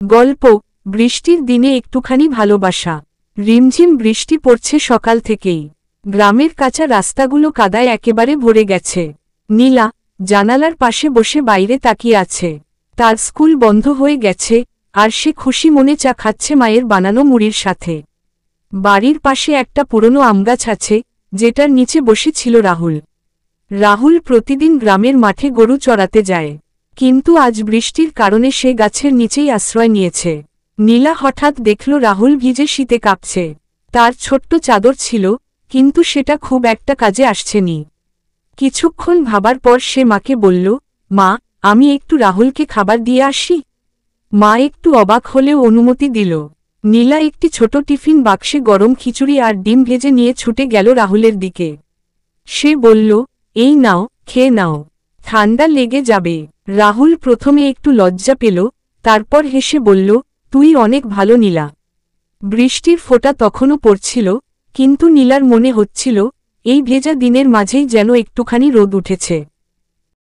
গল্প বৃষ্টির দিনে একটুখানি ভালোবাসা। রিমঝিম বৃষ্টি পড়ছে সকাল থেকেই। গ্রামের কাঁচা রাস্তাগুলো কাদায় একেবারে ভরে গেছে। নীলা জানালার পাশে বসে বাইরে তাকিয়ে আছে। তার স্কুল বন্ধ হয়ে গেছে, আর সে খুশি মনে চা খাচ্ছে মায়ের বানানো মুড়ির সাথে। বাড়ির পাশে একটা পুরনো আমগাছ আছে, যেটার নিচে বসে ছিল রাহুল। রাহুল প্রতিদিন গ্রামের মাঠে গরু চড়াতে যায়, কিন্তু আজ বৃষ্টির কারণে সে গাছের নিচেই আশ্রয় নিয়েছে। নীলা হঠাৎ দেখল রাহুল ভিজে শীতে কাঁপছে। তার ছোট্ট চাদর ছিল, কিন্তু সেটা খুব একটা কাজে আসছেনি। কিছুক্ষণ ভাবার পর সে মাকে বলল, মা, আমি একটু রাহুলকে খাবার দিয়ে আসি। মা একটু অবাক হলেও অনুমতি দিল। নীলা একটি ছোট টিফিন বাক্সে গরম খিচুড়ি আর ডিম ভেজে নিয়ে ছুটে গেল রাহুলের দিকে। সে বলল, এই নাও, খেয়ে নাও, ঠান্ডা লেগে যাবে। রাহুল প্রথমে একটু লজ্জা পেল, তারপর হেসে বলল, তুই অনেক ভালো নীলা। বৃষ্টির ফোঁটা তখনও পড়ছিল, কিন্তু নীলার মনে হচ্ছিল, এই ভেজা দিনের মাঝেই যেন একটুখানি রোদ উঠেছে।